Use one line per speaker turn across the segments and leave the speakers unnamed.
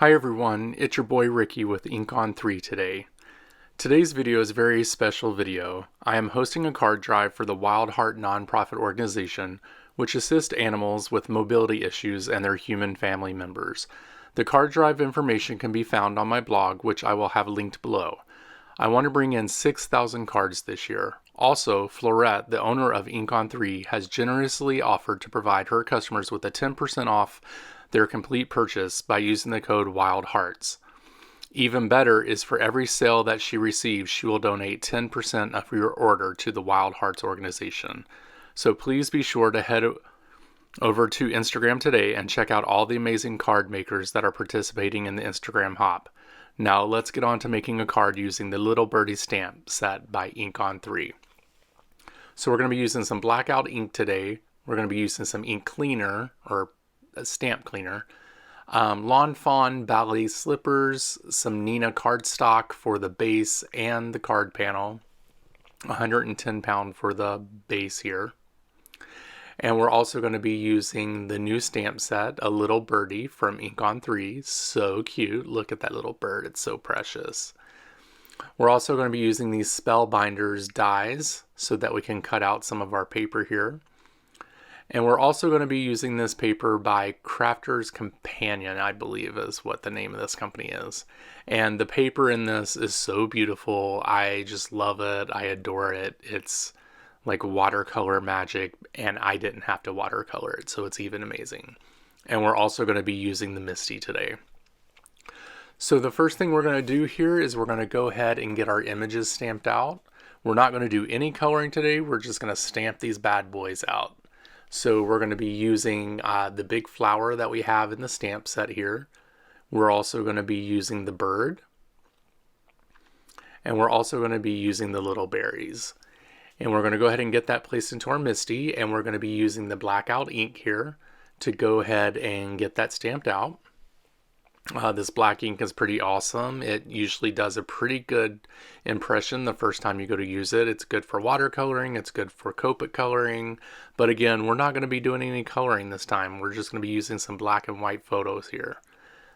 Hi everyone, it's your boy Ricky with Ink on 3 today. Today's video is a very special video. I am hosting a card drive for the Wild Heart nonprofit organization, which assists animals with mobility issues and their human family members. The card drive information can be found on my blog, which I will have linked below. I want to bring in 6,000 cards this year. Also, Florette, the owner of Ink on 3, has generously offered to provide her customers with a 10% off their complete purchase by using the code WILDHEARTS. Even better is for every sale that she receives, she will donate 10% of your order to the Wild Hearts organization. So please be sure to head over to Instagram today and check out all the amazing card makers that are participating in the Instagram hop. Now let's get on to making a card using the Little Birdie stamp set by Ink on 3. So we're going to be using some blackout ink today. We're going to be using some ink cleaner or a stamp cleaner, Lawn Fawn ballet slippers, some Nina cardstock for the base and the card panel, 110 pound for the base here. And we're also going to be using the new stamp set, a Little Birdie from Ink on 3. So cute. Look at that little bird. It's so precious. We're also going to be using these Spellbinders dies so that we can cut out some of our paper here. And we're also going to be using this paper by Crafter's Companion, I believe is what the name of this company is. And the paper in this is so beautiful. I just love it. I adore it. It's like watercolor magic, and I didn't have to watercolor it, so it's even amazing. And we're also going to be using the Misty today. So the first thing we're going to do here is we're going to go ahead and get our images stamped out. We're not going to do any coloring today. We're just going to stamp these bad boys out. So we're going to be using the big flower that we have in the stamp set here. We're also going to be using the bird. And we're also going to be using the little berries. And we're going to go ahead and get that placed into our Misty. And we're going to be using the blackout ink here to go ahead and get that stamped out. This black ink is pretty awesome. It usually does a pretty good impression the first time you go to use it. It's good for watercoloring, it's good for Copic coloring, but again, we're not going to be doing any coloring this time. We're just going to be using some black and white photos here.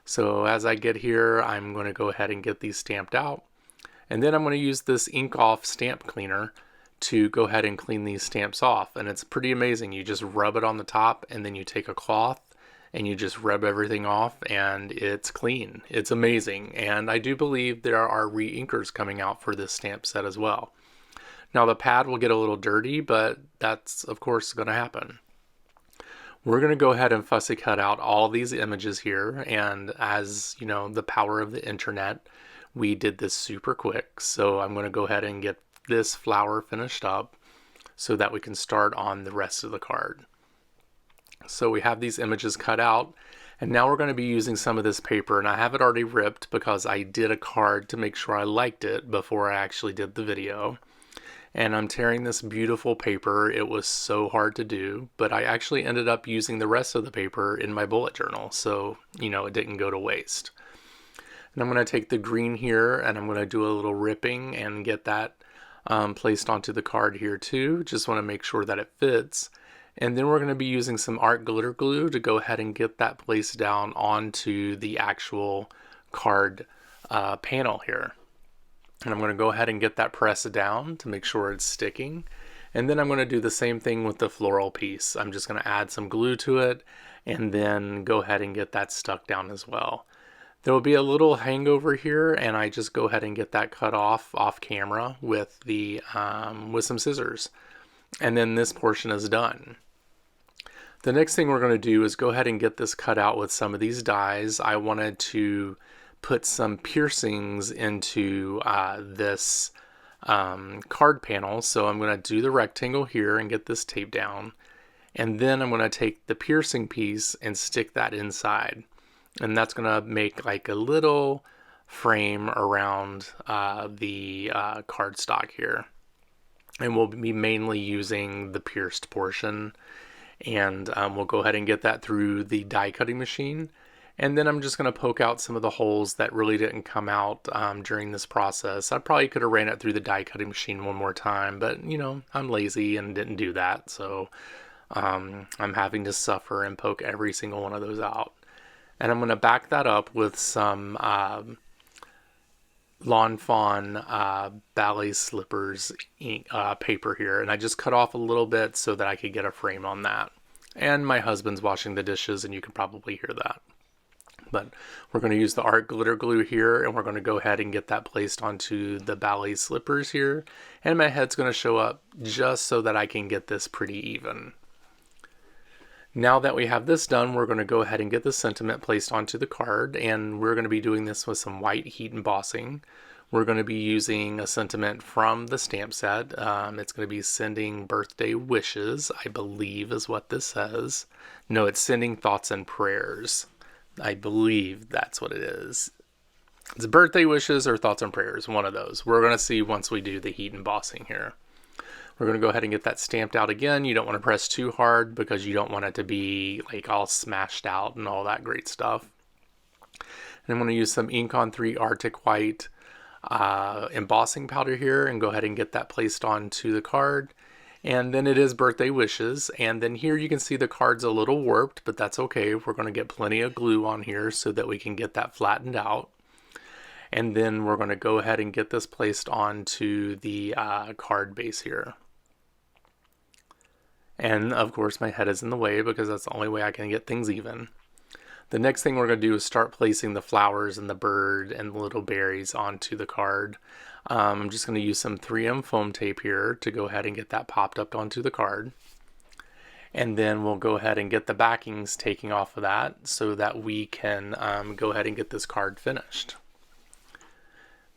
So as I get here, I'm going to go ahead and get these stamped out, and then I'm going to use this ink off stamp cleaner to go ahead and clean these stamps off. And it's pretty amazing. You just rub it on the top, and then you take a cloth and you just rub everything off and it's clean. It's amazing. And I do believe there are re-inkers coming out for this stamp set as well. Now the pad will get a little dirty, but that's of course going to happen. We're going to go ahead and fussy cut out all these images here, and as you know, the power of the internet, we did this super quick. So I'm going to go ahead and get this flower finished up so that we can start on the rest of the card. So we have these images cut out, and now we're going to be using some of this paper, and I have it already ripped because I did a card to make sure I liked it before I actually did the video. And I'm tearing this beautiful paper. It was so hard to do, but I actually ended up using the rest of the paper in my bullet journal, so you know, it didn't go to waste. And I'm going to take the green here and I'm going to do a little ripping and get that placed onto the card here too. Just want to make sure that it fits. And then we're going to be using some art glitter glue to go ahead and get that placed down onto the actual card panel here. And I'm going to go ahead and get that pressed down to make sure it's sticking. And then I'm going to do the same thing with the floral piece. I'm just going to add some glue to it and then go ahead and get that stuck down as well. There will be a little hangover here, and I just go ahead and get that cut off camera with the with some scissors. And then this portion is done. The next thing we're going to do is go ahead and get this cut out with some of these dies. I wanted to put some piercings into this card panel. So I'm going to do the rectangle here and get this taped down. And then I'm going to take the piercing piece and stick that inside. And that's going to make like a little frame around the cardstock here. And we'll be mainly using the pierced portion. And we'll go ahead and get that through the die cutting machine. And then I'm just going to poke out some of the holes that really didn't come out during this process. I probably could have ran it through the die cutting machine one more time, but you know, I'm lazy and didn't do that. So I'm having to suffer and poke every single one of those out. And I'm going to back that up with some Lawn Fawn ballet slippers ink, paper here. And I just cut off a little bit so that I could get a frame on that. And my husband's washing the dishes, and you can probably hear that. But we're going to use the art glitter glue here, and we're going to go ahead and get that placed onto the ballet slippers here. And my head's going to show up just so that I can get this pretty even. Now that we have this done, we're going to go ahead and get the sentiment placed onto the card, and we're going to be doing this with some white heat embossing. We're going to be using a sentiment from the stamp set. It's going to be sending birthday wishes, I believe is what this says. No, it's sending thoughts and prayers. I believe that's what it is. It's birthday wishes or thoughts and prayers, one of those. We're going to see once we do the heat embossing here. We're going to go ahead and get that stamped out again. You don't want to press too hard because you don't want it to be like all smashed out and all that great stuff. And I'm going to use some Ink on 3 Arctic White embossing powder here and go ahead and get that placed onto the card. And then it is birthday wishes. And then here you can see the card's a little warped, but that's okay. We're going to get plenty of glue on here so that we can get that flattened out. And then we're going to go ahead and get this placed onto the card base here. And of course my head is in the way because that's the only way I can get things even. The next thing we're going to do is start placing the flowers and the bird and the little berries onto the card. I'm just going to use some 3M foam tape here to go ahead and get that popped up onto the card. And then we'll go ahead and get the backings taking off of that so that we can go ahead and get this card finished.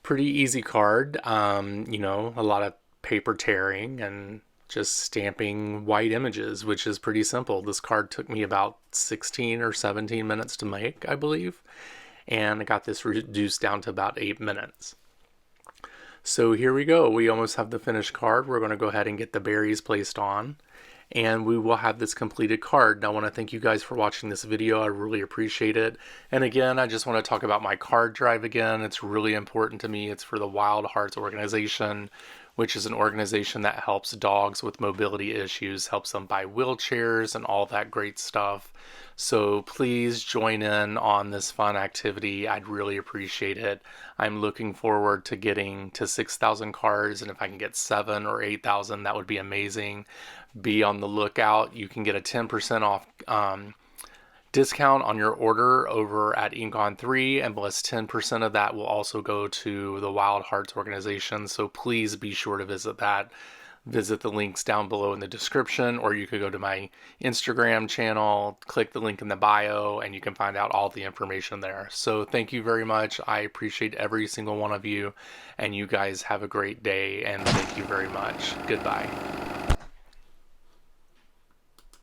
Pretty easy card, you know, a lot of paper tearing and just stamping white images, which is pretty simple. This card took me about 16 or 17 minutes to make, I believe, and I got this reduced down to about 8 minutes. So here we go. We almost have the finished card. We're going to go ahead and get the berries placed on, and we will have this completed card. Now, I want to thank you guys for watching this video. I really appreciate it. And again, I just want to talk about my card drive again. It's really important to me. It's for the Wild Hearts organization, which is an organization that helps dogs with mobility issues, helps them buy wheelchairs and all that great stuff. So please join in on this fun activity. I'd really appreciate it. I'm looking forward to getting to 6,000 cards, and if I can get 7,000 or 8,000, that would be amazing. Be on the lookout. You can get a 10% off discount on your order over at Ink on 3, and plus 10% of that will also go to the Wild Hearts organization. So please be sure to visit that. Visit the links down below in the description, or you could go to my Instagram channel, click the link in the bio, and you can find out all the information there. So thank you very much. I appreciate every single one of you, and you guys have a great day, and thank you very much. Goodbye.